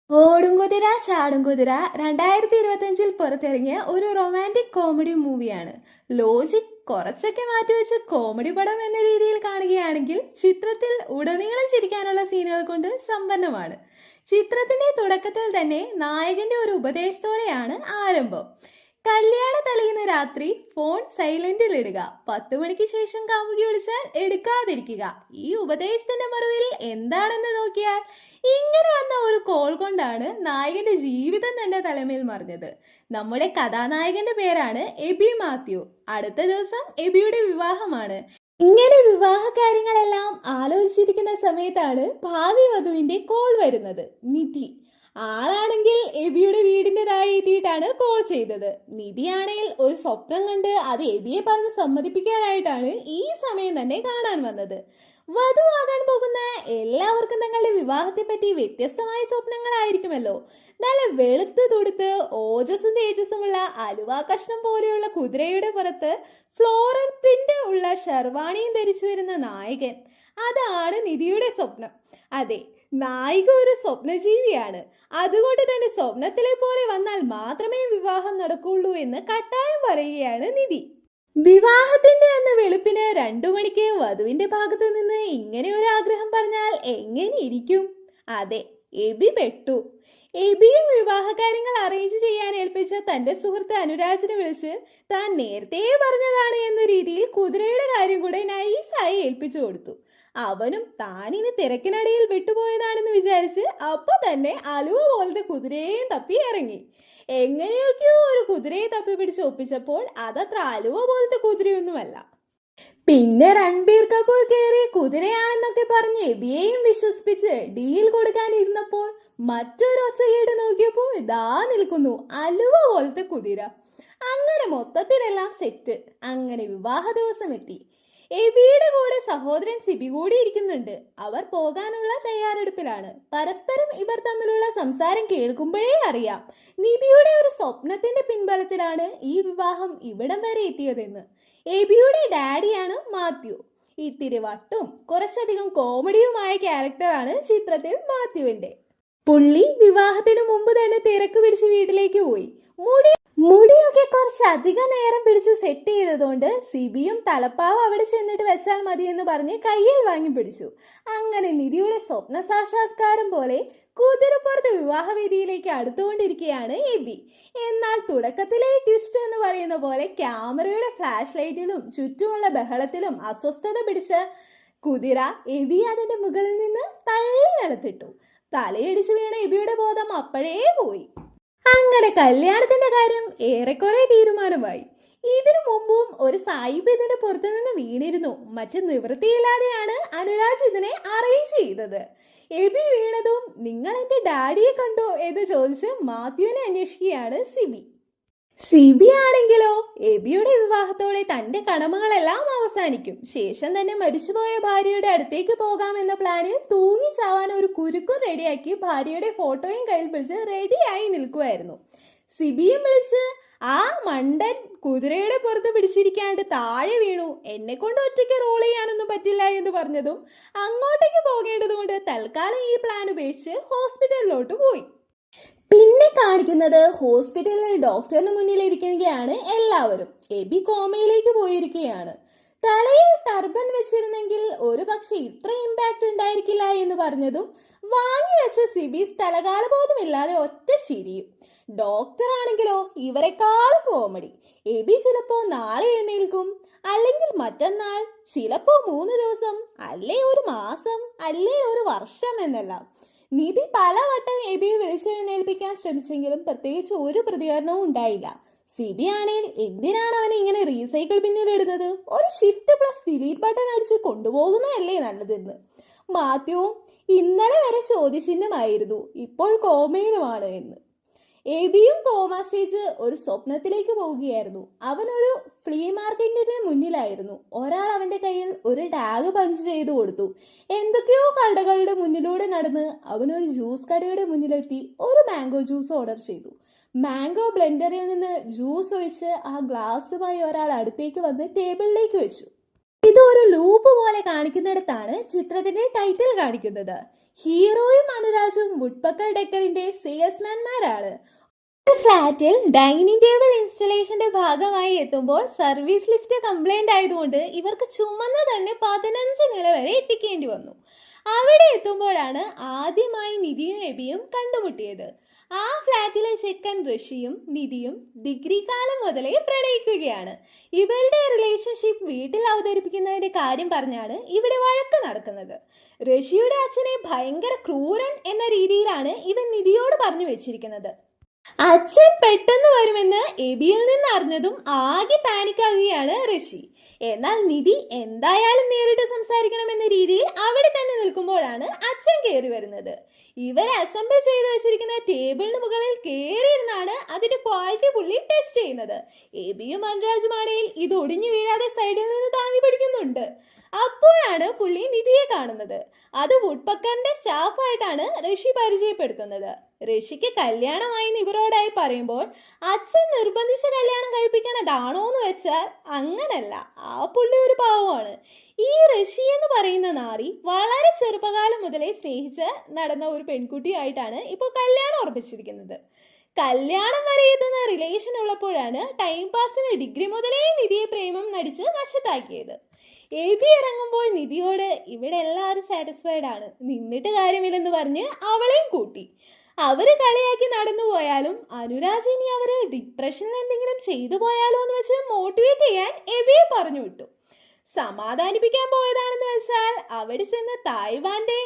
ഓടുംകുതിര ചാടുംകുതിര 2025 പുറത്തിറങ്ങിയ ഒരു romantic comedy മൂവിയാണ്. ലോജിക് കുറച്ചൊക്കെ മാറ്റിവെച്ച് കോമഡി പടം എന്ന രീതിയിൽ കാണുകയാണെങ്കിൽ ചിത്രത്തിൽ ഉടനീളം ചിരിക്കാനുള്ള സീനുകൾ കൊണ്ട് സമ്പന്നമാണ്. ചിത്രത്തിന്റെ തുടക്കത്തിൽ തന്നെ നായകന്റെ ഒരു ഉപദേശത്തോടെയാണ് ആരംഭം. കല്യാണ തലേന്ന് രാത്രി ഫോൺ സൈലന്റിൽ ഇടുക, 10 മണിക്ക് ശേഷം കാമുകി വിളിച്ചാൽ എടുക്കാതിരിക്കുക. ഈ ഉപദേശത്തിന്റെ മറുവിൽ എന്താണെന്ന് നോക്കിയാൽ ഇങ്ങനെ വന്ന ഒരു കോൾ കൊണ്ടാണ് നായകന്റെ ജീവിതം തന്നെ തലമേൽ മറിഞ്ഞത്. നമ്മുടെ കഥാനായകന്റെ പേരാണ് എബി മാത്യു. അടുത്ത ദിവസം എബിയുടെ വിവാഹമാണ്. ഇങ്ങനെ വിവാഹ കാര്യങ്ങളെല്ലാം ആലോചിച്ചിരിക്കുന്ന സമയത്താണ് ഭാവി വധുവിന്റെ കോൾ വരുന്നത്. നിധി ആളാണെങ്കിൽ എബിയുടെ വീടിന്റെ താഴെ എത്തിയിട്ടാണ് കോൾ ചെയ്തത്. നിധിയാണെങ്കിൽ ഒരു സ്വപ്നം കണ്ട് അത് എബിയെ പറഞ്ഞ് സമ്മതിപ്പിക്കാനായിട്ടാണ് ഈ സമയം തന്നെ കാണാൻ വന്നത്. വധുവാകാൻ പോകുന്ന എല്ലാവർക്കും തങ്ങളുടെ വിവാഹത്തെ പറ്റി വ്യത്യസ്തമായ സ്വപ്നങ്ങളായിരിക്കുമല്ലോ. നല്ല വെളുത്ത് തുടുത്ത് ഓജസ്സും തേജസ്സുമുള്ള അലുവ കഷ്ണം പോലെയുള്ള കുതിരയുടെ പുറത്ത് ഫ്ലോറൽ പ്രിന്റ് ഉള്ള ഷെർവാണിയും ധരിച്ചു വരുന്ന നായകൻ, അതാണ് നിധിയുടെ സ്വപ്നം. അതെ, നായിക ഒരു സ്വപ്നജീവിയാണ്. അതുകൊണ്ട് തന്നെ സ്വപ്നത്തിലെ പോലെ വന്നാൽ മാത്രമേ വിവാഹം നടക്കുള്ളൂ എന്ന് കട്ടായം പറയുകയാണ് നിധി. വിവാഹത്തിന്റെ അന്ന് വെളുപ്പിന് 2 മണിക്ക് വധുവിന്റെ ഭാഗത്തു നിന്ന് ഇങ്ങനെ ഒരു ആഗ്രഹം പറഞ്ഞാൽ എങ്ങനെ ഇരിക്കും? അതെ, എബി പെട്ടു. എബിയും വിവാഹ കാര്യങ്ങൾ അറേഞ്ച് ചെയ്യാൻ ഏൽപ്പിച്ച തന്റെ സുഹൃത്ത് അനുരാജിനെ വിളിച്ച് താൻ നേരത്തെ പറഞ്ഞതാണ് എന്ന രീതിയിൽ കുതിരയുടെ കാര്യം കൂടെ നൈസായി ഏൽപ്പിച്ചു കൊടുത്തു. അവനും താനിനി തിരക്കിനടിയിൽ വിട്ടുപോയതാണെന്ന് വിചാരിച്ച് അപ്പൊ തന്നെ അലുവ പോലത്തെ കുതിരയെയും തപ്പി ഇറങ്ങി. എങ്ങനെയൊക്കെയോ ഒരു കുതിരയെ തപ്പി പിടിച്ച് ഒപ്പിച്ചപ്പോൾ അതത്ര അലുവ പോലത്തെ കുതിരയൊന്നുമല്ല. പിന്നെ രൺബീർ കപൂർ കയറി കുതിരയാണെന്നൊക്കെ പറഞ്ഞ് എബിയെയും വിശ്വസിപ്പിച്ച് ഡീൽ കൊടുക്കാനിരുന്നപ്പോൾ മറ്റൊരു ഒച്ചകേട് നോക്കിയപ്പോൾ ഇതാ നിൽക്കുന്നു അലുവ പോലത്തെ കുതിര. അങ്ങനെ മൊത്തത്തിലെല്ലാം സെറ്റ്. അങ്ങനെ വിവാഹ ദിവസം എത്തി. എബിയുടെ കൂടെ സഹോദരൻ സിബി കൂടി ഇരിക്കുന്നുണ്ട്. അവർ പോകാനുള്ള തയ്യാറെടുപ്പിലാണ്. പരസ്പരം ഇവർ തമ്മിലുള്ള സംസാരം കേൾക്കുമ്പോഴേ അറിയാം നിധിയുടെ ഒരു സ്വപ്നത്തിന്റെ പിൻബലത്തിലാണ് ഈ വിവാഹം ഇവിടം വരെ എത്തിയതെന്ന്. എബിയുടെ ഡാഡിയാണ് മാത്യു. ഇത്തിരി വട്ടും കുറച്ചധികം കോമഡിയുമായ ക്യാരക്ടറാണ് ചിത്രത്തിൽ മാത്യുവിന്റെ. പുള്ളി വിവാഹത്തിന് മുമ്പ് തന്നെ തിരക്ക് പിടിച്ച് വീട്ടിലേക്ക് പോയി. മുടിയൊക്കെ കുറച്ചധികം നേരം പിടിച്ച് സെറ്റ് ചെയ്തതുകൊണ്ട് സിബിയും തലപ്പാവ് അവിടെ ചെന്നിട്ട് വെച്ചാൽ മതി എന്ന് പറഞ്ഞ് കയ്യിൽ വാങ്ങി പിടിച്ചു. അങ്ങനെ നിധിയുടെ സ്വപ്ന സാക്ഷാത്കാരം പോലെ കുതിരപ്പുറത്ത് വിവാഹവേദിയിലേക്ക് അടുത്തുകൊണ്ടിരിക്കുകയാണ് എബി. എന്നാൽ തുടക്കത്തിലെ ട്വിസ്റ്റ് എന്ന് പറയുന്ന പോലെ ക്യാമറയുടെ ഫ്ലാഷ് ലൈറ്റിലും ചുറ്റുമുള്ള ബഹളത്തിലും അസ്വസ്ഥത പിടിച്ച കുതിര എബി അതിന്റെ മുകളിൽ നിന്ന് തള്ളി നിലത്തിട്ടു. തലയടിച്ചു വീണ എബിയുടെ ബോധം അപ്പോഴേ പോയി. അങ്ങനെ കല്യാണത്തിന്റെ കാര്യം ഏറെക്കുറെ തീരുമാനമായി. ഇതിനു മുമ്പും ഒരു സായിപ്പ് ഇതിന്റെ പുറത്തു നിന്ന് വീണിരുന്നു. മറ്റു നിവൃത്തിയില്ലാതെയാണ് അനുരാജ് ഇതിനെ അറേഞ്ച് ചെയ്തത്. എബി വീണതും നിങ്ങൾ എന്റെ ഡാഡിയെ കണ്ടോ എന്ന് ചോദിച്ച് മാത്യുവിനെ അന്വേഷിക്കുകയാണ് സിബി. സിബി ആണെങ്കിലോ എബിയുടെ വിവാഹത്തോടെ തന്റെ കടമകളെല്ലാം അവസാനിക്കും. ശേഷം തന്നെ മരിച്ചുപോയ ഭാര്യയുടെ അടുത്തേക്ക് പോകാമെന്ന പ്ലാനിൽ തൂങ്ങി ചാവാൻ ഒരു കുരുക്കും റെഡിയാക്കി ഭാര്യയുടെ ഫോട്ടോയും കയ്യിൽ പിടിച്ച് റെഡിയായി നിൽക്കുമായിരുന്നു. സിബിയും വിളിച്ച് ആ മണ്ടൻ കുതിരയുടെ പുറത്ത് പിടിച്ചിരിക്കാണ്ട് താഴെ വീണു, എന്നെ കൊണ്ട് ഒറ്റയ്ക്ക് റോൾ ചെയ്യാനൊന്നും പറ്റില്ല എന്ന് പറഞ്ഞതും അങ്ങോട്ടേക്ക് പോകേണ്ടതുകൊണ്ട് തൽക്കാലം ഈ പ്ലാൻ ഉപേക്ഷിച്ച് ഹോസ്പിറ്റലിലോട്ട് പോയി. പിന്നെ കാണിക്കുന്നത് ഹോസ്പിറ്റലിൽ ഡോക്ടറിന് മുന്നിൽ ഇരിക്കുകയാണ് എല്ലാവരും. എബി കോമയിലേക്ക് പോയിരിക്കുകയാണ്. തലയിൽ ടർബൻ വെച്ചിരുന്നെങ്കിൽ ഒരു പക്ഷെ ഇത്ര ഇമ്പാക്ട് ഉണ്ടായിരിക്കില്ല എന്ന് പറഞ്ഞതും വാങ്ങി വെച്ച സിബി സ്ഥലകാലബോധമില്ലാതെ ഒറ്റ ചിരിയും. ഡോക്ടർ ആണെങ്കിലോ ഇവരെക്കാളും കോമഡി. എബി ചിലപ്പോ നാളെ എഴുന്നേൽക്കും, അല്ലെങ്കിൽ മറ്റന്നാൾ, ചിലപ്പോ 3 ദിവസം, അല്ലേ ഒരു മാസം, അല്ലേ ഒരു വർഷം എന്നെല്ലാം. നിധി പലവട്ടം എബിയെ വിളിച്ചെഴുന്നേൽപ്പിക്കാൻ ശ്രമിച്ചെങ്കിലും പ്രത്യേകിച്ച് ഒരു പ്രതികരണവും ഉണ്ടായില്ല. സിബി ആണെങ്കിൽ എന്തിനാണ് അവനെ ഇങ്ങനെ റീസൈക്കിൾ ബിന്നിലിടുന്നത്? ഒരു ഷിഫ്റ്റ് പ്ലസ് ഡിലീറ്റ് ബട്ടൺ അടിച്ച് കൊണ്ടുപോകുന്നതല്ലേ നല്ലതെന്ന്. മാത്യുവും ഇന്നലെ വരെ ചോദ്യചിഹ്നമായിരുന്നു, ഇപ്പോൾ കോമയിലുമാണ് എന്ന്. എബിയും കോമ സ്റ്റേജ് ഒരു സ്വപ്നത്തിലേക്ക് പോവുകയായിരുന്നു. അവനൊരു ഫ്ലീ മാർക്കറ്റിന് മുന്നിലായിരുന്നു. ഒരാൾ അവന്റെ കയ്യിൽ ഒരു ടാഗ് പഞ്ച് ചെയ്തു കൊടുത്തു. എന്തൊക്കെയോ കടകളുടെ മുന്നിലൂടെ നടന്ന് അവനൊരു ജ്യൂസ് കടയുടെ മുന്നിലെത്തി ഒരു മാംഗോ ജ്യൂസ് ഓർഡർ ചെയ്തു. മാംഗോ ബ്ലെൻഡറിൽ നിന്ന് ജ്യൂസ് ഒഴിച്ച് ആ ഗ്ലാസുമായി ഒരാൾ അടുത്തേക്ക് വന്ന് ടേബിളിലേക്ക് വെച്ചു. ഇത് ഒരു ലൂപ്പ് പോലെ കാണിക്കുന്നിടത്താണ് ചിത്രത്തിന്റെ ടൈറ്റിൽ കാണിക്കുന്നത്. ഹീറോയും അനുരാജും വുഡ്പക്കർ ഡെക്കറിന്റെ സെയിൽസ്മാൻമാരാണ്. ഫ്ലാറ്റിൽ ഡൈനിങ് ടേബിൾ ഇൻസ്റ്റലേഷന്റെ ഭാഗമായി എത്തുമ്പോൾ സർവീസ് ലിഫ്റ്റ് കംപ്ലൈന്റ് ആയതുകൊണ്ട് ഇവർക്ക് ചുമന്ന് തന്നെ 15 നില വരെ എത്തിക്കേണ്ടി വന്നു. അവിടെ എത്തുമ്പോഴാണ് ആദ്യമായി നിധിയും എബിയും കണ്ടുമുട്ടിയത്. ആ ഫ്ലാറ്റിലെ ചെക്കൻ ഋഷിയും നിധിയും ഡിഗ്രി കാലം മുതലേ പ്രണയിക്കുകയാണ്. ഇവരുടെ റിലേഷൻഷിപ്പ് വീട്ടിൽ അവതരിപ്പിക്കുന്നതിന്റെ കാര്യം പറഞ്ഞാണ് ഇവിടെ വഴക്ക് നടക്കുന്നത്. ഋഷിയുടെ അച്ഛനെ ഭയങ്കര ക്രൂരൻ എന്ന രീതിയിലാണ് ഇവൻ നിധിയോട് പറഞ്ഞു വെച്ചിരിക്കുന്നത്. അച്ഛൻ പെട്ടെന്ന് വരുമെന്ന് എബിയിൽ നിന്ന് അറിഞ്ഞതും ആകെ പാനിക്കാവുകയാണ് ഋഷി. എന്നാൽ നിധി എന്തായാലും നേരിട്ട് സംസാരിക്കണമെന്ന രീതിയിൽ അവിടെ തന്നെ നിൽക്കുമ്പോഴാണ് അച്ഛൻ കയറി വരുന്നത്. ഇവർ അസംബിൾ ചെയ്ത് വെച്ചിരിക്കുന്ന ടേബിളിന് മുകളിൽ കയറിയിരുന്നാണ് അതിന്റെ ക്വാളിറ്റി പുള്ളി ടെസ്റ്റ് ചെയ്യുന്നത്. എബിയും അനുരാജുമാണെങ്കിൽ ഇത് ഒടിഞ്ഞു വീഴാതെ സൈഡിൽ നിന്ന് താങ്ങി പിടിക്കുന്നുണ്ട്. അപ്പോഴാണ് പുള്ളി നിധിയെ കാണുന്നത്. അത് വുഡ്പക്കറിന്റെ സ്റ്റാഫായിട്ടാണ് ഋഷി പരിചയപ്പെടുത്തുന്നത്. ഋഷിക്ക് കല്യാണമായി ഇവരോടായി പറയുമ്പോൾ അച്ഛൻ നിർബന്ധിച്ച കല്യാണം കഴിപ്പിക്കണതാണോ എന്ന് വെച്ചാൽ അങ്ങനല്ല, ആ പുള്ളി ഒരു പാവമാണ്. ഈ ഋഷി എന്ന് പറയുന്ന നാരി വളരെ ചെറുപ്പകാലം മുതലേ സ്നേഹിച്ച് നടന്ന ഒരു പെൺകുട്ടിയായിട്ടാണ് ഇപ്പോൾ കല്യാണം ഉറപ്പിച്ചിരിക്കുന്നത്. കല്യാണം വരെ എത്തുന്ന റിലേഷൻ ഉള്ളപ്പോഴാണ് ടൈം പാസിന് ഡിഗ്രി മുതലേ നിധിയെ പ്രേമം നടിച്ച് വശത്താക്കിയത്. എബി ഇറങ്ങുമ്പോൾ നിധിയോട് ഇവിടെ എല്ലാവരും സാറ്റിസ്ഫൈഡ് ആണ്, നിന്നിട്ട് കാര്യമില്ലെന്ന് പറഞ്ഞ് അവളെയും കൂട്ടി. അവര് കളിയാക്കി നടന്നു പോയാലും അനുരാജ് ഇനി അവര് ഡിപ്രഷനിൽ എന്തെങ്കിലും ചെയ്തു പോയാലോ എന്ന് വെച്ച് മോട്ടിവേറ്റ് ചെയ്യാൻ എബിയെ പറഞ്ഞു വിട്ടു. സമാധാനിപ്പിക്കാൻ പോയതാണെന്ന് വെച്ചാൽ അവിടെ ചെന്ന് തായ്വാന്റെ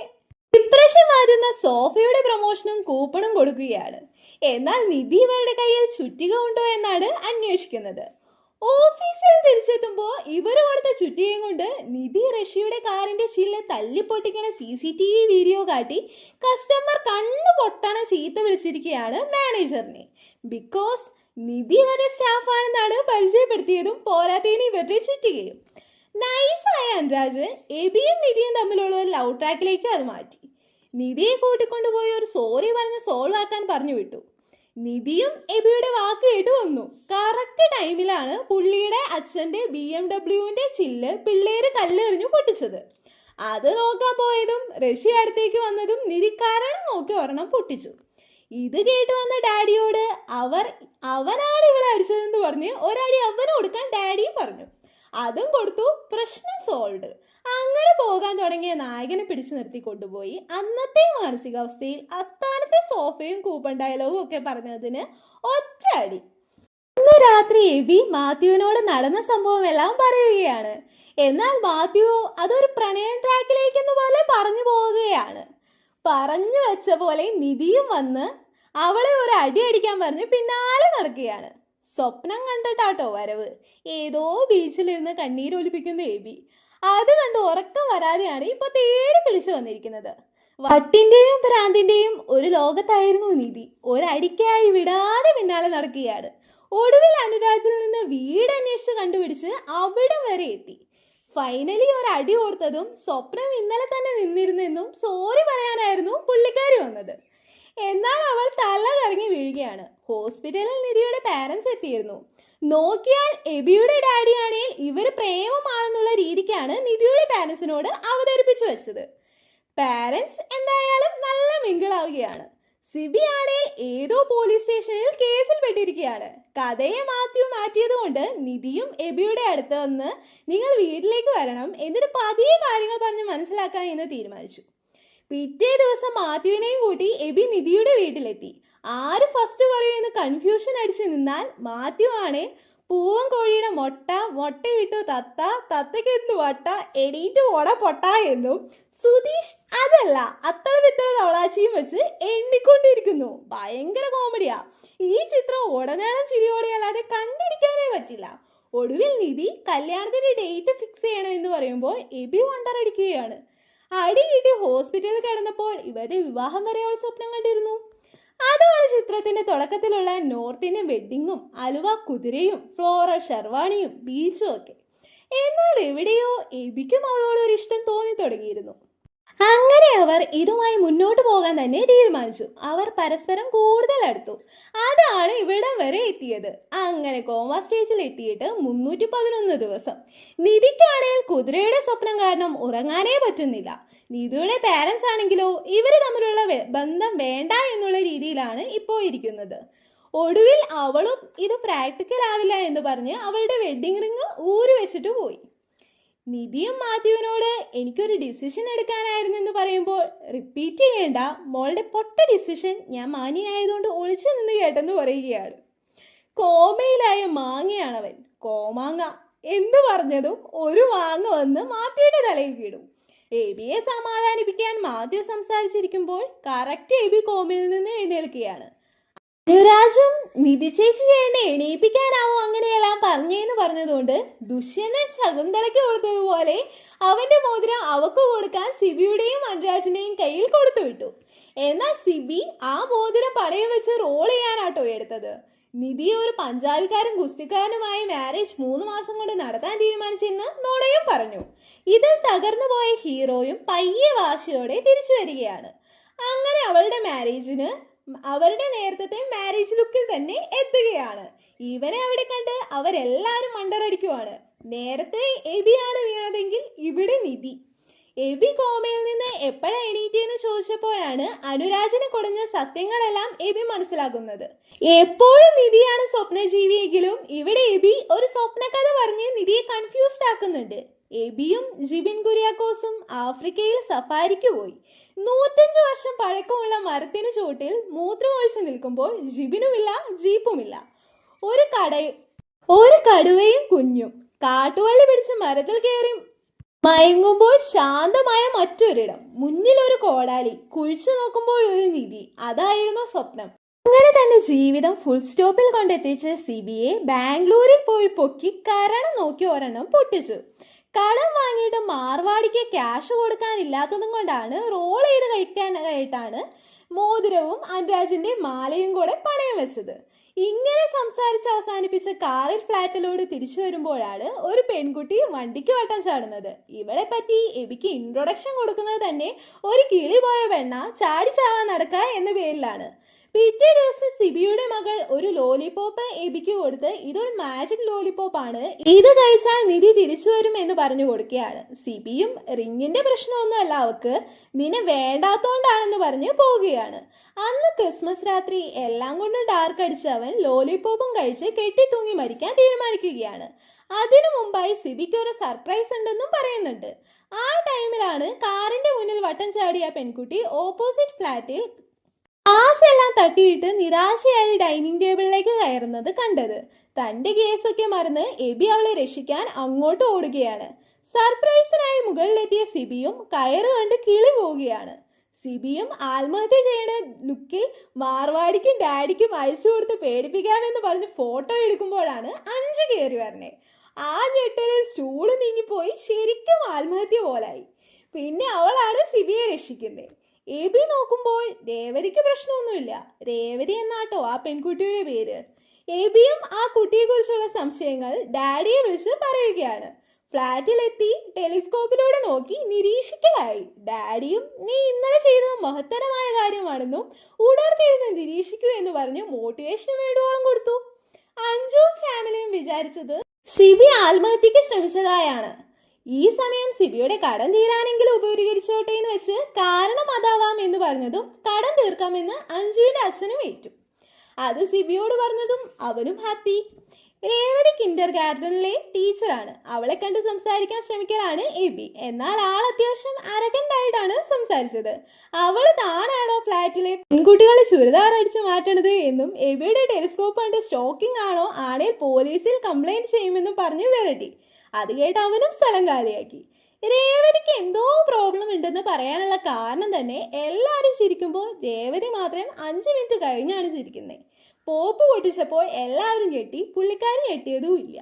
ഡിപ്രഷൻ മാറ്റുന്ന സോഫയുടെ പ്രൊമോഷനും കൂപ്പണും കൊടുക്കുകയാണ്. എന്നാൽ നിധി ഇവരുടെ കയ്യിൽ ചുറ്റിക ഉണ്ടോ എന്നാണ് അന്വേഷിക്കുന്നത്. ഓഫീസിൽ തിരിച്ചെത്തുമ്പോൾ ഇവർ കൊടുത്ത ചുറ്റികയും കൊണ്ട് നിധി ഋഷിയുടെ കാറിന്റെ ചില്ല് തല്ലിപ്പൊട്ടിക്കണ CCTV വീഡിയോ കാട്ടി കസ്റ്റമർ കണ്ണു പൊട്ടണ ചീത്ത വിളിച്ചിരിക്കുകയാണ് മാനേജറിനെ. ബിക്കോസ് നിധി ഇവരുടെ സ്റ്റാഫാണെന്നാണ് പരിചയപ്പെടുത്തിയതും പോരാത്തതിന് ഇവരുടെ ചുറ്റികയും. നൈസായ അനുരാജ് എബിയും നിധിയും തമ്മിലുള്ള ഒരു ലവ് ട്രാക്കിലേക്ക് അത് മാറ്റി. നിധിയെ കൂട്ടിക്കൊണ്ടുപോയി ഒരു സോറി പറഞ്ഞ് സോൾവ് ആക്കാൻ പറഞ്ഞു വിട്ടു. നിധിയും എബിയുടെ വാക്ക് കേട്ട് വന്നു. കറക്റ്റ് ടൈമിലാണ് പുള്ളിയുടെ അച്ഛന്റെ BMW ചില്ല് പിള്ളേര് കല്ലെറിഞ്ഞു പൊട്ടിച്ചത്. അത് നോക്കാൻ പോയതും ഋഷി അടുത്തേക്ക് വന്നതും നിധി കാരണം നോക്കി ഒരെണ്ണം പൊട്ടിച്ചു. ഇത് കേട്ട് വന്ന ഡാഡിയോട് അവനാണ് ഇവിടെ അടിച്ചതെന്ന് പറഞ്ഞ് ഒരടി അവന് കൊടുക്കാൻ ഡാഡിയും പറഞ്ഞു. അതും കൊടുത്തു. പ്രശ്നം സോൾവ്. അങ്ങനെ പോകാൻ തുടങ്ങിയ നായകനെ പിടിച്ചു നിർത്തി കൊണ്ടുപോയി അന്നത്തെ മാനസികാവസ്ഥയിൽ അസ്ഥാനത്തെ സോഫയും കൂപ്പൺ ഡയലോഗും ഒക്കെ പറഞ്ഞതിന് ഒറ്റ അടി. ഇന്ന് രാത്രി എബി മാത്യുവിനോട് നടന്ന സംഭവം എല്ലാം പറയുകയാണ്. എന്നാൽ മാത്യു അതൊരു പ്രണയം ട്രാക്കിലേക്കെന്ന് പോലെ പറഞ്ഞു പോവുകയാണ്. പറഞ്ഞു വെച്ച പോലെ നിധിയും വന്ന് അവളെ ഒരു അടി അടിക്കാൻ പറഞ്ഞ് പിന്നാലെ നടക്കുകയാണ്. സ്വപ്നം കണ്ടിട്ടാട്ടോ വരവ്. ഏതോ ബീച്ചിലിരുന്ന് കണ്ണീരൊലിപ്പിക്കുന്ന എബി അത് കണ്ട് ഉറക്കം വരാതെയാണ് ഇപ്പൊ തേടി പിടിച്ചു വന്നിരിക്കുന്നത്. വട്ടിന്റെയും ഭ്രാന്തിന്റെയും ഒരു ലോകത്തായിരുന്നു നിധി. ഒരടിക്കായി വിടാതെ പിന്നാലെ നടക്കുകയാണ്. ഒടുവിൽ അനുരാജിൽ നിന്ന് വീട് അന്വേഷിച്ച് കണ്ടുപിടിച്ച് അവിടം വരെ എത്തി. ഫൈനലി ഒരടി കൊടുത്തതും സ്വപ്നം ഇന്നലെ തന്നെ നിന്നിരുന്നെന്നും സോറി പറയാനായിരുന്നു പുള്ളിക്കാരി വന്നത്. എന്നാൽ അവൾ തല കറങ്ങി വീഴുകയാണ്. ഹോസ്പിറ്റലിൽ നിധിയുടെ പാരൻസ് എത്തിയിരുന്നു. നോക്കിയാൽ എബിയുടെ ഡാഡിയാണെങ്കിൽ ഇവര് പ്രേമമാണെന്നുള്ള രീതിക്കാണ് നിധിയുടെ പാരൻസിനോട് അവതരിപ്പിച്ചു വെച്ചത്. പാരൻസ് എന്തായാലും നല്ല മിങ്കിളാവുകയാണ്. സിബി ആണെങ്കിൽ ഏതോ പോലീസ് സ്റ്റേഷനിൽ കേസിൽ പെട്ടിരിക്കുകയാണ്. കഥയെ മാറ്റിയത് കൊണ്ട് നിധിയും എബിയുടെ അടുത്ത് വന്ന് നിങ്ങൾ വീട്ടിലേക്ക് വരണം, എന്നിട്ട് പതിയെ കാര്യങ്ങൾ പറഞ്ഞ് മനസ്സിലാക്കാൻ എന്ന് തീരുമാനിച്ചു. പിറ്റേ ദിവസം മാത്യുവിനെയും കൂട്ടി എബി നിധിയുടെ വീട്ടിലെത്തി. ആര് ഫസ്റ്റ് പറയുമെന്ന് കൺഫ്യൂഷൻ അടിച്ചു നിന്നാൽ മാത്യു ആണേ പൂവൻ കോഴിയുടെ മുട്ടയിട്ടു തത്തയ്ക്ക് എന്ത് വട്ട എണീറ്റ് ഓട പൊട്ട എന്നും സുധീഷ് അതല്ല അത്തള പിത്തള തവളാച്ചിയും വെച്ച് എണ്ണിക്കൊണ്ടിരിക്കുന്നു. ഭയങ്കര കോമഡിയാ. ഈ ചിത്രം ഉടനീളം ചിരിയോടെയല്ലാതെ കണ്ടിരിക്കാനേ പറ്റില്ല. ഒടുവിൽ നിധി കല്യാണത്തിന്റെ ഡേറ്റ് ഫിക്സ് ചെയ്യണം എന്ന് പറയുമ്പോൾ എബി വണ്ടറടിക്കുകയാണ്. അടി കിട്ടി ഹോസ്പിറ്റലിൽ കിടന്നപ്പോൾ ഇവരുടെ വിവാഹം വരെയുള്ള സ്വപ്നം കണ്ടിരുന്നു. അതാണ് ചിത്രത്തിന്റെ തുടക്കത്തിലുള്ള നോർത്ത് ഇന്ത്യൻ വെഡ്ഡിങ്ങും അലുവ കുതിരയും ഫ്ലോറൽ ഷെർവാണിയും ബീച്ചും ഒക്കെ. എന്നാൽ എവിടെയോ എബിക്കും അവളോട് ഒരു ഇഷ്ടം തോന്നി തുടങ്ങിയിരുന്നു. അങ്ങനെ അവർ ഇതുമായി മുന്നോട്ട് പോകാൻ തന്നെ തീരുമാനിച്ചു. അവർ പരസ്പരം കൂടുതൽ അടുത്തു. അതാണ് ഇവിടം വരെ എത്തിയത്. അങ്ങനെ കോമ സ്റ്റേജിൽ എത്തിയിട്ട് 311 ദിവസം. നിധിക്കാണെങ്കിൽ കുതിരയുടെ സ്വപ്നം കാരണം ഉറങ്ങാനേ പറ്റുന്നില്ല. നിധിയുടെ പാരൻസ് ആണെങ്കിലോ ഇവർ തമ്മിലുള്ള ബന്ധം വേണ്ട എന്നുള്ള രീതിയിലാണ് ഇപ്പോൾ ഇരിക്കുന്നത്. ഒടുവിൽ അവളും ഇത് പ്രാക്ടിക്കൽ ആവില്ല എന്ന് പറഞ്ഞ് അവളുടെ വെഡ്ഡിംഗ് റിങ് ഊരി വെച്ചിട്ട് പോയി. നിധിയും മാത്യുവിനോട് എനിക്കൊരു ഡിസിഷൻ എടുക്കാനായിരുന്നു എന്ന് പറയുമ്പോൾ റിപ്പീറ്റ് ചെയ്യേണ്ട, മോളുടെ പൊട്ട ഡിസിഷൻ ഞാൻ മാന്യനായതുകൊണ്ട് ഒളിച്ചു നിന്ന് കേട്ടെന്ന് പറയുകയാണ്. കോമയിലായ മാങ്ങയാണവൻ, കോമാങ്ങ എന്ന് പറഞ്ഞതും ഒരു മാങ്ങ വന്ന് മാത്യുവിന്റെ തലയിൽ വീടും. എബിയെ സമാധാനിപ്പിക്കാൻ മാത്യു സംസാരിച്ചിരിക്കുമ്പോൾ കറക്റ്റ് എബി കോമയിൽ നിന്ന് എഴുന്നേൽക്കുകയാണ്. അനുരാജും നിധി ചേച്ചി ചേട്ടനെ എണീപ്പിക്കാനാവും അങ്ങനെയെല്ലാം പറഞ്ഞെന്ന് പറഞ്ഞതുകൊണ്ട് ദുഷ്യന്തൻ ശകുന്തളയ്ക്ക് കൊടുത്തതുപോലെ അവന്റെ മോതിരം അവക്ക് കൊടുക്കാൻ സിബിയുടെയും അനുരാജിന്റെയും കയ്യിൽ കൊടുത്തു വിട്ടു. എന്നാൽ സിബി ആ മോതിരം പണയം വെച്ച് റോൾ ചെയ്യാനാട്ടോ എടുത്തത്. നിധി ഒരു പഞ്ചാബിക്കാരൻ ഗുസ്തിക്കാരനുമായി മാരേജ് 3 മാസം കൊണ്ട് നടത്താൻ തീരുമാനിച്ചെന്ന് നോണയും പറഞ്ഞു. ഇതിൽ തകർന്നു പോയ ഹീറോയും പയ്യെ വാശിയോടെ തിരിച്ചു വരികയാണ്. അങ്ങനെ അവരുടെ നേരത്തെ മാരേജ് ലുക്കിൽ തന്നെ എത്തുകയാണ്. ഇവനെ അവിടെ കണ്ട് അവരെല്ലാരും മണ്ടറടിക്കുവാണ്. നേരത്തെ എബിയാണ് വീണതെങ്കിൽ ഇവിടെ നിധി. എബി കോമയിൽ നിന്ന് എപ്പോഴാണ് എണീറ്റെന്ന് ചോദിച്ചപ്പോഴാണ് അനുരാജിനെ കൊടുഞ്ഞ സത്യങ്ങളെല്ലാം എബി മനസ്സിലാക്കുന്നത്. എപ്പോഴും നിധിയാണ് സ്വപ്നജീവിയെങ്കിലും ഇവിടെ എബി ഒരു സ്വപ്നകഥ പറഞ്ഞ് നിധിയെ കൺഫ്യൂസ്ഡ് ആക്കുന്നുണ്ട്. എബിയും ജിബിൻ കുര്യാക്കോസും ആഫ്രിക്കയിൽ സഫാരിക്ക് പോയി. 105 വർഷം പഴക്കമുള്ള മരത്തിനു ചുവട്ടിൽ മൂത്രമൊഴിച്ച് നിൽക്കുമ്പോൾ ജിബിനുമില്ല ജീപ്പുമില്ല. ഒരു കടുവയും കുഞ്ഞും കാട്ടുവള്ളി പിടിച്ച് മരത്തിൽ കയറി മയങ്ങുമ്പോൾ ശാന്തമായ മറ്റൊരിടം, മുന്നിൽ ഒരു കോടാലി, കുഴിച്ചു നോക്കുമ്പോൾ ഒരു നിധി. അതായിരുന്നു സ്വപ്നം. അങ്ങനെ തന്നെ ജീവിതം ഫുൾ സ്റ്റോപ്പിൽ കൊണ്ടെത്തിച്ച് സിബിയെ ബാംഗ്ലൂരിൽ പോയി പൊക്കി കരണം നോക്കി ഒരെണ്ണം പൊട്ടിച്ചു. കടം വാങ്ങിയിട്ട് മാർവാടിക്ക് ക്യാഷ് കൊടുക്കാനില്ലാത്തതും കൊണ്ടാണ് റോൾ ചെയ്ത് കഴിക്കാനായിട്ടാണ് മോതിരവും അനുരാജിന്റെ മാലയും കൂടെ പണയം വെച്ചത്. ഇങ്ങനെ സംസാരിച്ച് അവസാനിപ്പിച്ച കാറിൽ ഫ്ലാറ്റിലോട് തിരിച്ചു വരുമ്പോഴാണ് ഒരു പെൺകുട്ടി വണ്ടിക്ക് വട്ടം ചാടുന്നത്. ഇവളെ പറ്റി എബിക്ക് ഇൻട്രൊഡക്ഷൻ കൊടുക്കുന്നത് തന്നെ ഒരു കിളി പോയ പെണ്ണ ചാടി ചാവാൻ നടക്കുക എന്ന പേരിലാണ്. പിറ്റേ ദിവസം സിബിയുടെ മകൾ ഒരു ലോലിപോപ്പ് എബിക്ക് കൊടുത്ത് ഇതൊരു മാജിക് ലോലിപോപ്പ് ആണ്, ഇത് കഴിച്ചാൽ നിധി തിരിച്ചു വരും എന്ന് പറഞ്ഞു കൊടുക്കുകയാണ്. സിബിയും റിങ്ങിന്റെ പ്രശ്നമൊന്നുമല്ല അവക്ക്, നിന്നെ വേണ്ടാത്തോണ്ടാണെന്ന് പറഞ്ഞ് പോവുകയാണ്. അന്ന് ക്രിസ്മസ് രാത്രി എല്ലാം കൊണ്ടും ഡാർക്ക് അടിച്ച് അവൻ ലോലിപോപ്പും കഴിച്ച് കെട്ടി തൂങ്ങി മരിക്കാൻ തീരുമാനിക്കുകയാണ്. അതിനു മുമ്പായി സിബിക്ക് ഒരു സർപ്രൈസ് ഉണ്ടെന്നും പറയുന്നുണ്ട്. ആ ടൈമിലാണ് കാറിന്റെ മുന്നിൽ വട്ടം ചാടിയ പെൺകുട്ടി ഓപ്പോസിറ്റ് ഫ്ലാറ്റിൽ ആസെല്ലാം തട്ടിയിട്ട് നിരാശയായി ഡൈനിങ് ടേബിളിലേക്ക് കയറുന്നത് കണ്ടത്. തന്റെ കേസൊക്കെ മറന്ന് എബി അവളെ രക്ഷിക്കാൻ അങ്ങോട്ട് ഓടുകയാണ്. സർപ്രൈസിനായി മുകളിലെത്തിയ സിബിയും കയറ് കണ്ട് കിളി പോവുകയാണ്. സിബിയും ആത്മഹത്യ ചെയ്യുന്ന ലുക്കിൽ മാർവാടിക്കും ഡാഡിക്കും അയച്ചു കൊടുത്ത് പേടിപ്പിക്കാമെന്ന് പറഞ്ഞ് ഫോട്ടോ എടുക്കുമ്പോഴാണ് 5 കയറി വരണേ. ആ ഞെട്ടലിൽ സ്റ്റൂള് നീങ്ങിപ്പോയി ശരിക്കും ആത്മഹത്യ പോലായി. പിന്നെ അവളാണ് സിബിയെ രക്ഷിക്കുന്നത്. എബി നോക്കുമ്പോൾ രേവതിക്ക് പ്രശ്നമൊന്നുമില്ല. രേവതി എന്നാട്ടോ ആ പെൺകുട്ടിയുടെ പേര്. എബിയും ആ കുട്ടിയെ കുറിച്ചുള്ള സംശയങ്ങൾ ഡാഡിയെ വിളിച്ച് പറയുകയാണ്. ഫ്ലാറ്റിലെത്തി ടെലിസ്കോപ്പിലൂടെ നോക്കി നിരീക്ഷിക്കലായി. ഡാഡിയും നീ ഇന്നലെ ചെയ്തത് മഹത്തരമായ കാര്യമാണെന്നും ഉണർത്തിരുന്ന് നിരീക്ഷിക്കൂ എന്ന് പറഞ്ഞ് മോട്ടിവേഷൻ വേണ്ടുവോളം കൊടുത്തു. അഞ്ജുവും ഫാമിലിയും വിചാരിച്ചത് സിബി ആത്മഹത്യക്ക് ശ്രമിച്ചതായാണ്. ഈ സമയം സിബിയുടെ കടം തീരാനെങ്കിലും ഉപകരിച്ചോട്ടെ എന്ന് വെച്ച് കാരണം അതാവാം എന്ന് പറഞ്ഞതും കടം തീർക്കാമെന്ന് അഞ്ജുവിന്റെ അച്ഛനും ഏറ്റു. അത് സിബിയോട് പറഞ്ഞതും അവനും ഹാപ്പി. രേവതി കിൻഡർ ഗാർഡനിലെ ടീച്ചറാണ്. അവളെ കണ്ട് സംസാരിക്കാൻ ശ്രമിക്കലാണ് എബി. എന്നാൽ ആൾ അത്യാവശ്യം അരഗന്റ് ആയിട്ടാണ് സംസാരിച്ചത്. അവൾ താനാണോ ഫ്ലാറ്റിലെ പെൺകുട്ടികളെ ചുരിദാർ അടിച്ചു മാറ്റണത് എന്നും എബിയുടെ ടെലിസ്കോപ്പ് കണ്ട് സ്റ്റോക്കിംഗ് ആണോ ആണെ പോലീസിൽ കംപ്ലൈന്റ് ചെയ്യുമെന്നും പറഞ്ഞ് വിരട്ടി. അത് കേട്ട് അവനും സ്ഥലം കാലിയാക്കി. രേവതിക്ക് എന്തോ പ്രോബ്ലം ഉണ്ടെന്ന് പറയാനുള്ള കാരണം തന്നെ എല്ലാവരും ചിരിക്കുമ്പോൾ രേവതി മാത്രം 5 മിനിറ്റ് കഴിഞ്ഞാണ് ചിരിക്കുന്നത്. പോപ്പ് പൊട്ടിച്ചപ്പോൾ എല്ലാവരും ഞെട്ടി, പുള്ളിക്കാരി ഞെട്ടിയതും ഇല്ല.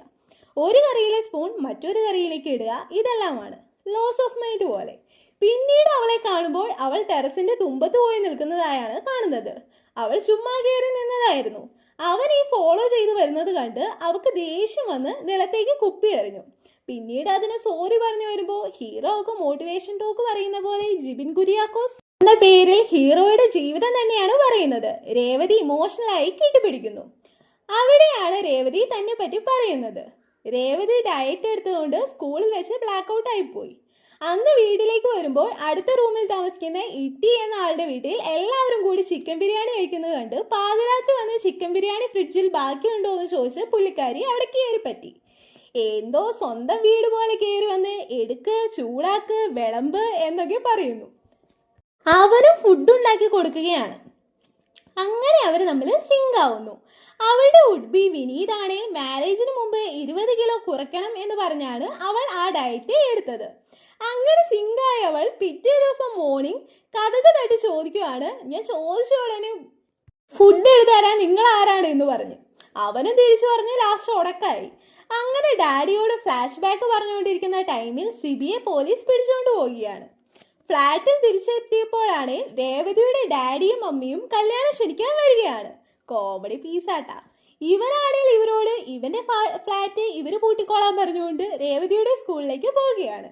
ഒരു കറിയിലെ സ്പൂൺ മറ്റൊരു കറിയിലേക്ക് ഇടുക, ഇതെല്ലാമാണ് ലോസ് ഓഫ് മൈൻഡ് പോലെ. പിന്നീട് അവളെ കാണുമ്പോൾ അവൾ ടെറസിന്റെ തുമ്പത്ത് പോയി നിൽക്കുന്നതായാണ് കാണുന്നത്. അവൾ ചുമ്മാ കയറി നിന്നതായിരുന്നു. അവൻ ഈ ഫോളോ ചെയ്ത് വരുന്നത് കണ്ട് അവൾക്ക് ദേഷ്യം വന്ന് നിലത്തേക്ക് കുപ്പി എറിഞ്ഞു. പിന്നീട് അതിന് സോറി പറഞ്ഞു വരുമ്പോൾ ഹീറോക്ക് മോട്ടിവേഷൻ ടോക്ക് പറയുന്ന പോലെ ജിബിൻ കുര്യാക്കോസ് എന്ന പേരിൽ ഹീറോയുടെ ജീവിതം തന്നെയാണ് പറയുന്നത്. രേവതി ഇമോഷണലായി കെട്ടിപ്പിടിക്കുന്നു. അവിടെയാണ് രേവതി തന്നെ പറ്റി പറയുന്നത്. രേവതി ഡയറ്റ് എടുത്തതുകൊണ്ട് സ്കൂളിൽ വെച്ച് ബ്ലാക്ക് ഔട്ട് ആയിപ്പോയി. അന്ന് വീട്ടിലേക്ക് വരുമ്പോൾ അടുത്ത റൂമിൽ താമസിക്കുന്ന ഇട്ടി എന്ന ആളുടെ വീട്ടിൽ എല്ലാവരും കൂടി ചിക്കൻ ബിരിയാണി കഴിക്കുന്നത് കണ്ട് പാതിരാത്രി വന്ന് ചിക്കൻ ബിരിയാണി ഫ്രിഡ്ജിൽ ബാക്കിയുണ്ടോ എന്ന് ചോദിച്ച് പുള്ളിക്കാരി അവിടെ കയറി പറ്റി. എന്തോ സ്വന്തം വീട് പോലെ കയറി വന്ന് എടുക്ക്, ചൂടാക്ക്, വിളമ്പ് എന്നൊക്കെ പറയുന്നു. അവനും ഫുഡ് ഉണ്ടാക്കി കൊടുക്കുകയാണ്. അങ്ങനെ അവർ തമ്മിൽ സിങ്ക് ആവുന്നു. അവളുടെ ഉഡ്ബി വിനീതാണെ മാരേജിന് മുമ്പ് 20 കിലോ കുറയ്ക്കണം എന്ന് പറഞ്ഞാണ് അവൾ ആ ഡയറ്റ് എടുത്തത്. അങ്ങനെ സിങ്കായ അവൾ പിറ്റേ ദിവസം മോർണിംഗ് കഥക് തട്ടി ചോദിക്കുകയാണ്, ഞാൻ ചോദിച്ച ഉടനെ ഫുഡ് എഴുതാരാൻ നിങ്ങൾ ആരാണ് എന്ന് പറഞ്ഞ്. അവനും തിരിച്ചു പറഞ്ഞ് ലാസ്റ്റ് ഉടക്കായി. അങ്ങനെ ഡാഡിയോട് ഫ്ലാഷ് ബാക്ക് പറഞ്ഞുകൊണ്ടിരിക്കുന്ന ടൈമിൽ സിബിയെ പോലീസ് പിടിച്ചുകൊണ്ട് പോവുകയാണ്. ഫ്ലാറ്റിൽ തിരിച്ചെത്തിയപ്പോഴാണ് രേവതിയുടെ ഡാഡിയും മമ്മിയും കല്യാണം ക്ഷണിക്കാൻ വരികയാണ്. കോമഡി പീസാട്ടാ. ഇവരാണെങ്കിൽ ഇവരോട് ഇവന്റെ ഫ്ലാറ്റ് ഇവർ പൂട്ടിക്കോളാൻ പറഞ്ഞുകൊണ്ട് രേവതിയുടെ സ്കൂളിലേക്ക് പോവുകയാണ്.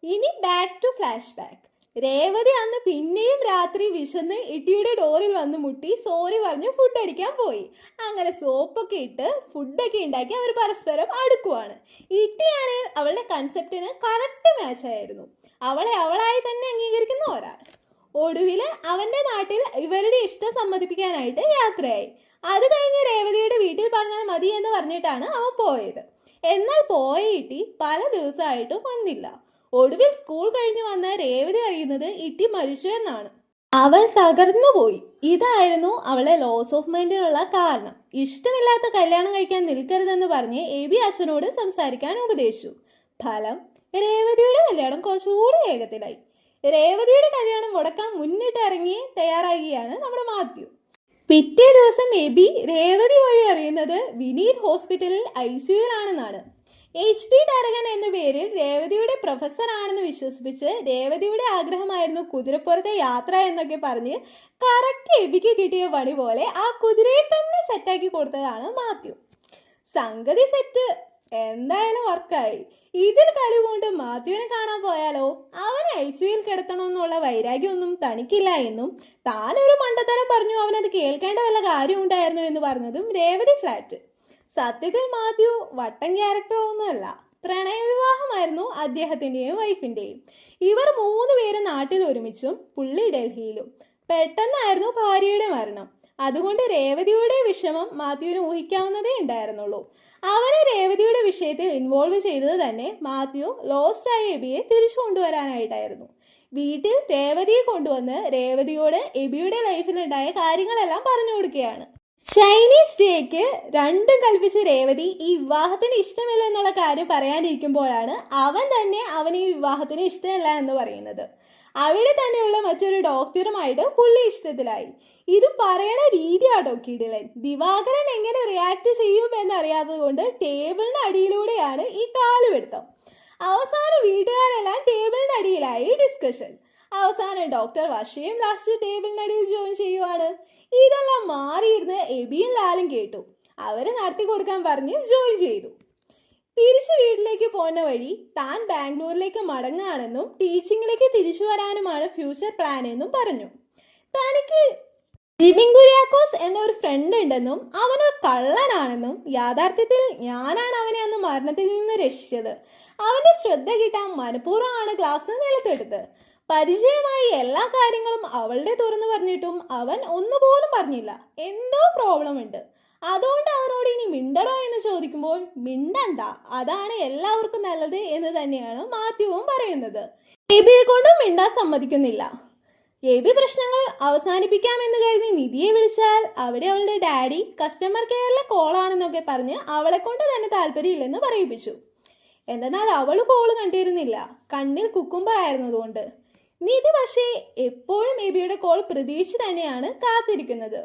ഇനി back to flash back. Revathi അന്ന് പിന്നെയും രാത്രി വിശന്ന് ഇട്ടിയുടെ ഡോറിൽ വന്ന് മുട്ടി സോറി പറഞ്ഞ് ഫുഡ് അടിക്കാൻ പോയി. അങ്ങനെ സോപ്പൊക്കെ ഇട്ട് ഫുഡൊക്കെ ഉണ്ടാക്കി അവർ പരസ്പരം അടുക്കുവാണ്. ഇട്ടിയാണെങ്കിൽ അവളുടെ കൺസെപ്റ്റിന് കറക്റ്റ് മാച്ചായിരുന്നു. അവളെ അവളായി തന്നെ അംഗീകരിക്കുന്ന ഒരാൾ. ഒടുവിൽ അവന്റെ നാട്ടിൽ ഇവരുടെ ഇഷ്ടം സമ്മതിപ്പിക്കാനായിട്ട് യാത്രയായി. അത് കഴിഞ്ഞ് രേവതിയുടെ വീട്ടിൽ പറഞ്ഞാൽ മതി എന്ന് പറഞ്ഞിട്ടാണ് അവൻ പോയത്. എന്നാൽ പോയ ഇട്ടി പല ദിവസമായിട്ടും വന്നില്ല. ഒടുവിൽ സ്കൂൾ കഴിഞ്ഞ് വന്ന രേവതി അറിയുന്നത് ഇട്ടി മരിച്ചു എന്നാണ്. അവൾ തകർന്നു പോയി. ഇതായിരുന്നു അവളെ ലോസ് ഓഫ് മൈൻഡിനുള്ള കാരണം. ഇഷ്ടമില്ലാത്ത കല്യാണം കഴിക്കാൻ നിൽക്കരുതെന്ന് പറഞ്ഞ് എബി അച്ഛനോട് സംസാരിക്കാൻ ഉപദേശിച്ചു. ഫലം, രേവതിയുടെ കല്യാണം കുറച്ചുകൂടി വേഗത്തിലായി. രേവതിയുടെ കല്യാണം മുടക്കാൻ മുന്നിട്ട് ഇറങ്ങി തയ്യാറാകുകയാണ് നമ്മുടെ മാത്യു. പിറ്റേ ദിവസം എബി രേവതി വഴി അറിയുന്നത് വിനീത് ഹോസ്പിറ്റലിൽ ICUവിലാണെന്നാണ്. HD തരകൻ എന്ന പേരിൽ രേവതിയുടെ പ്രൊഫസർ ആണെന്ന് വിശ്വസിപ്പിച്ച് രേവതിയുടെ ആഗ്രഹമായിരുന്നു കുതിരപ്പുറത്തെ യാത്ര എന്നൊക്കെ പറഞ്ഞ് കറക്റ്റ് എബിക്ക് കിട്ടിയ പണി പോലെ ആ കുതിരയെ തന്നെ സെറ്റാക്കി കൊടുത്തതാണ് മാത്യു. സംഗതി സെറ്റ് എന്തായാലും വർക്കായി. ഇതിൽ കളികൊണ്ട് മാത്യുവിനെ കാണാൻ പോയാലോ? അവൻ ICUവിൽ കിടത്തണമെന്നുള്ള വൈരാഗ്യമൊന്നും തനിക്കില്ല എന്നും താനൊരു മണ്ടത്തരം പറഞ്ഞു അവനത് കേൾക്കേണ്ട വല്ല കാര്യം ഉണ്ടായിരുന്നു എന്ന് പറഞ്ഞതും രേവതി ഫ്ലാറ്റ്. സത്യത്തിൽ മാത്യു വട്ടം ക്യാരക്ടറൊന്നുമല്ല. പ്രണയവിവാഹമായിരുന്നു അദ്ദേഹത്തിൻ്റെയും വൈഫിൻ്റെയും. ഇവർ 3 പേര് നാട്ടിൽ ഒരുമിച്ചും പുള്ളി ഡൽഹിയിലും. പെട്ടെന്നായിരുന്നു ഭാര്യയുടെ മരണം. അതുകൊണ്ട് രേവതിയുടെ വിഷമം മാത്യുവിന് ഊഹിക്കാവുന്നതേ ഉണ്ടായിരുന്നുള്ളൂ. അവനെ രേവതിയുടെ വിഷയത്തിൽ ഇൻവോൾവ് ചെയ്തത് തന്നെ മാത്യു ലോസ്റ്റ് ആയ എബിയെ തിരിച്ചു കൊണ്ടുവരാനായിട്ടായിരുന്നു. വീട്ടിൽ രേവതിയെ കൊണ്ടുവന്ന് രേവതിയോട് എബിയുടെ ലൈഫിലുണ്ടായ കാര്യങ്ങളെല്ലാം പറഞ്ഞു കൊടുക്കുകയാണ്. ചൈനീസ് ഡേക്ക് രണ്ടും കൽപ്പിച്ച് രേവതി ഈ വിവാഹത്തിന് ഇഷ്ടമില്ല എന്നുള്ള കാര്യം പറയാനിരിക്കുമ്പോഴാണ് അവൻ തന്നെ അവന് ഈ വിവാഹത്തിന് ഇഷ്ടമല്ല എന്ന് പറയുന്നത്. അവിടെ തന്നെയുള്ള മറ്റൊരു ഡോക്ടറുമായിട്ട് പുള്ളി ഇഷ്ടത്തിലായി. ഇത് പറയണ രീതിയാട്ടോ കിടിലൻ. ദിവാകരൻ എങ്ങനെ റിയാക്ട് ചെയ്യും എന്നറിയാത്തത് കൊണ്ട് ടേബിളിന് അടിയിലൂടെയാണ് ഈ കാലുപിടുത്തം. അവസാനം വീട്ടുകാരെല്ലാം ടേബിളിന് അടിയിലായി ഡിസ്കഷൻ. അവസാനം ഡോക്ടർ വർഷയും ലാസ്റ്റ് ടേബിളിനടിയിൽ ജോയിൻ ചെയ്യുവാണ്. ഇതെല്ലാം മാറിയിരുന്ന് എബിയും ലാലും കേട്ടു. അവരെ നടത്തി കൊടുക്കാൻ പറഞ്ഞ് ജോയിൻ ചെയ്തു. തിരിച്ച് വീട്ടിലേക്ക് പോകുന്ന വഴി താൻ ബാംഗ്ലൂരിലേക്ക് മടങ്ങുകയാണെന്നും ടീച്ചിങ്ങിലേക്ക് തിരിച്ചു വരാനുമാണ് ഫ്യൂച്ചർ പ്ലാൻ എന്നും പറഞ്ഞു. തനിക്ക് ജിബിൻ കുര്യാക്കോസ് എന്നൊരു ഫ്രണ്ട് ഉണ്ടെന്നും അവനൊരു കള്ളനാണെന്നും യാഥാർത്ഥ്യത്തിൽ ഞാനാണ് അവനെ അന്ന് മരണത്തിൽ നിന്ന് രക്ഷിച്ചത്. അവന്റെ ശ്രദ്ധ കിട്ടാൻ മനഃപൂർവ്വമാണ് ക്ലാസ് നിലത്തെടുത്ത്. പരിചയമായി എല്ലാ കാര്യങ്ങളും അവളുടെ തുറന്നു പറഞ്ഞിട്ടും അവൻ ഒന്നുപോലും പറഞ്ഞില്ല. എന്തോ പ്രോബ്ലം ഉണ്ട്. അതുകൊണ്ട് അവനോട് ഇനി മിണ്ടണോ എന്ന് ചോദിക്കുമ്പോൾ മിണ്ടണ്ട, അതാണ് എല്ലാവർക്കും നല്ലത് എന്ന് തന്നെയാണ് മാത്യുവും പറയുന്നത്. എബിയെ കൊണ്ടും മിണ്ടാൻ സമ്മതിക്കുന്നില്ല. എബി പ്രശ്നങ്ങൾ അവസാനിപ്പിക്കാമെന്ന് കരുതി നിധിയെ വിളിച്ചാൽ അവിടെ അവളുടെ ഡാഡി കസ്റ്റമർ കെയറിലെ കോളാണെന്നൊക്കെ പറഞ്ഞ് അവളെ കൊണ്ട് തന്നെ താല്പര്യമില്ലെന്ന് പറയിപ്പിച്ചു. എന്നാൽ അവൾ കോള് കണ്ടിരുന്നില്ല, കണ്ണിൽ കുക്കുംബർ ആയിരുന്നതുകൊണ്ട്. നിധി പക്ഷേ എപ്പോഴും എബിയുടെ കോൾ പ്രതീക്ഷിച്ച് തന്നെയാണ് കാത്തിരിക്കുന്നത്.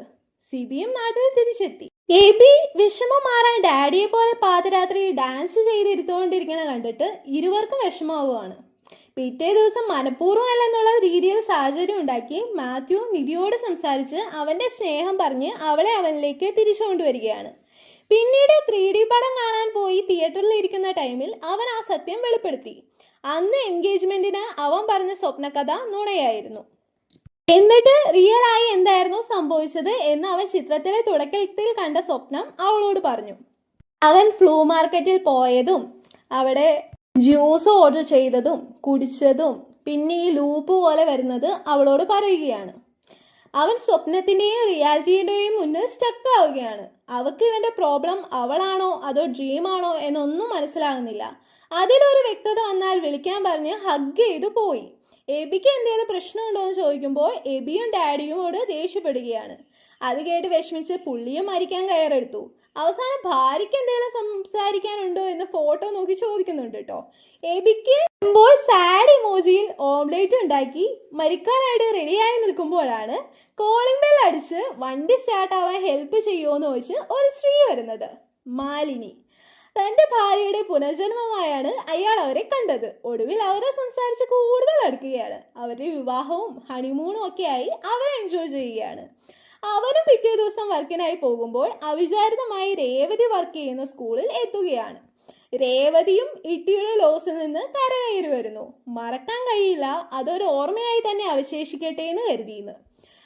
സിബിയും നാട്ടിൽ തിരിച്ചെത്തി. എബി വിഷമം മാറാൻ ഡാഡിയെ പോലെ പാതിരാത്രി ഡാൻസ് ചെയ്തിരുത്തോണ്ടിരിക്കണ കണ്ടിട്ട് ഇരുവർക്കും വിഷമാവുകയാണ്. പിറ്റേ ദിവസം മനഃപൂർവ്വം അല്ലെന്നുള്ള രീതിയിൽ സാഹചര്യം ഉണ്ടാക്കി മാത്യു നിധിയോട് സംസാരിച്ച് അവന്റെ സ്നേഹം പറഞ്ഞ് അവളെ അവനിലേക്ക് തിരിച്ചു കൊണ്ടുവരികയാണ്. പിന്നീട് 3D പടം കാണാൻ പോയി തിയേറ്ററിൽ ഇരിക്കുന്ന ടൈമിൽ അവൻ ആ സത്യം വെളിപ്പെടുത്തി. അന്ന് എൻഗേജ്മെന്റിന് അവൻ പറഞ്ഞ സ്വപ്നകഥ നുണയായിരുന്നു. എന്നിട്ട് റിയൽ ആയി എന്തായിരുന്നു സംഭവിച്ചത് എന്ന് അവൻ ചിത്രത്തിലെ തുടക്കത്തിൽ കണ്ട സ്വപ്നം അവളോട് പറഞ്ഞു. അവൻ ഫ്ലൂ മാർക്കറ്റിൽ പോയതും അവിടെ ജ്യൂസ് ഓർഡർ ചെയ്തതും കുടിച്ചതും പിന്നെ ഈ ലൂപ്പ് പോലെ വരുന്നത് അവളോട് പറയുകയാണ്. അവൻ സ്വപ്നത്തിൻ്റെയും റിയാലിറ്റിയുടെയും മുന്നിൽ സ്റ്റക്ക് ആവുകയാണ്. അവൾക്ക് ഇവൻ്റെ പ്രോബ്ലം അവളാണോ അതോ ഡ്രീമാണോ എന്നൊന്നും മനസ്സിലാകുന്നില്ല. അതിലൊരു വ്യക്തത വന്നാൽ വിളിക്കാൻ പറഞ്ഞ് ഹഗ് ചെയ്തു പോയി. എബിക്ക് എന്തെങ്കിലും പ്രശ്നമുണ്ടോ എന്ന് ചോദിക്കുമ്പോൾ എബിയും ഡാഡിയുമോട് ദേഷ്യപ്പെടുകയാണ്. അത് കേട്ട് വിഷമിച്ച് പുള്ളിയും മരിക്കാൻ കയറെടുത്തു. അവസാനം ഭാര്യയ്ക്ക് എന്തെങ്കിലും സംസാരിക്കാനുണ്ടോ എന്ന് ഫോട്ടോ നോക്കി ചോദിക്കുന്നുണ്ട് കേട്ടോ. എബിക്ക് സാഡ് ഇമോജിയിൽ ഓംലേറ്റ് ഉണ്ടാക്കി മരിക്കാനായിട്ട് റെഡിയായി നിൽക്കുമ്പോഴാണ് കോളിംഗ് ബെൽ അടിച്ച് വണ്ടി സ്റ്റാർട്ട് ആവാൻ ഹെൽപ്പ് ചെയ്യുമോ എന്ന് ചോദിച്ച് ഒരു സ്ത്രീ വരുന്നത്. മാലിനി. തൻ്റെ ഭാര്യയുടെ പുനർജന്മമായാണ് അയാൾ അവരെ കണ്ടത്. ഒടുവിൽ അവരെ സംസാരിച്ച് കൂടുതൽ അടുക്കുകയാണ്. അവരുടെ വിവാഹവും ഹണിമൂണും ഒക്കെ ആയി അവർ എൻജോയ് ചെയ്യുകയാണ്. അവനും പിറ്റേ ദിവസം വർക്കിനായി പോകുമ്പോൾ അവിചാരിതമായി രേവതി വർക്ക് ചെയ്യുന്ന സ്കൂളിൽ എത്തുകയാണ്. രേവതിയും ഇട്ടിയുടെ ലോസിൽ നിന്ന് കരകയറി വരുന്നു. മറക്കാൻ കഴിയില്ല, അതൊരു ഓർമ്മയായി തന്നെ അവശേഷിക്കട്ടെ എന്ന് കരുതിയെന്ന്.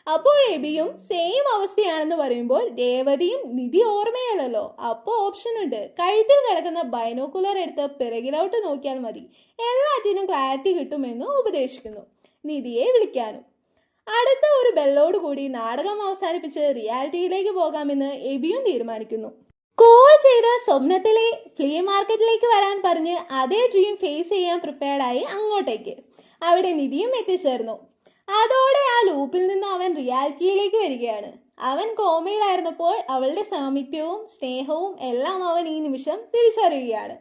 അപ്പോൾ എബിയും സെയിം അവസ്ഥയാണെന്ന് പറയുമ്പോൾ രേവതിയും നിധി ഓർമ്മയല്ലോ, അപ്പോൾ ഓപ്ഷൻ ഉണ്ട്. കഴുത്തിൽ കിടക്കുന്ന ബൈനോക്കുലർ എടുത്ത് പിറകിലോട്ട് നോക്കിയാൽ മതി, എല്ലാറ്റിനും ക്ലാരിറ്റി കിട്ടുമെന്ന് ഉപദേശിക്കുന്നു. നിധിയെ വിളിക്കാനും. അടുത്ത ഒരു ബെല്ലോട് കൂടി നാടകം അവസാനിപ്പിച്ച് റിയാലിറ്റിയിലേക്ക് പോകാമെന്ന് എബിയും തീരുമാനിക്കുന്നു. കോൾ ചെയ്ത് സ്വപ്നത്തിലെ ഫ്ലീ മാർക്കറ്റിലേക്ക് വരാൻ പറഞ്ഞ് അതേ ഡ്രീം ഫേസ് ചെയ്യാൻ പ്രിപ്പയർഡായി അങ്ങോട്ടേക്ക്. അവിടെ നിധിയും എത്തിച്ചേർന്നു. അതോടെ ആ ലൂപ്പിൽ നിന്ന് അവൻ റിയാലിറ്റിയിലേക്ക് വരികയാണ്. അവൻ കോമയിലായിരുന്നപ്പോൾ അവളുടെ സാമീപ്യവും സ്നേഹവും എല്ലാം അവൻ ഈ നിമിഷം തിരിച്ചറിയുകയാണ്.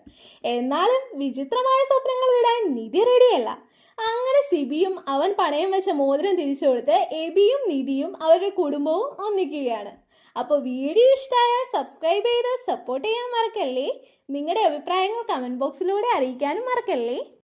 എന്നാലും വിചിത്രമായ സ്വപ്നങ്ങൾ വിടാൻ നിധി റെഡിയല്ല. അങ്ങനെ സിബിയും അവൻ പണയം വെച്ച മോതിരം തിരിച്ചു കൊടുത്ത് എബിയും നിധിയും അവരുടെ കുടുംബവും ഒന്നിക്കുകയാണ്. അപ്പോൾ വീഡിയോ ഇഷ്ടമായാൽ സബ്സ്ക്രൈബ് ചെയ്ത് സപ്പോർട്ട് ചെയ്യാൻ മറക്കല്ലേ. നിങ്ങളുടെ അഭിപ്രായങ്ങൾ കമൻറ്റ് ബോക്സിലൂടെ അറിയിക്കാനും മറക്കല്ലേ.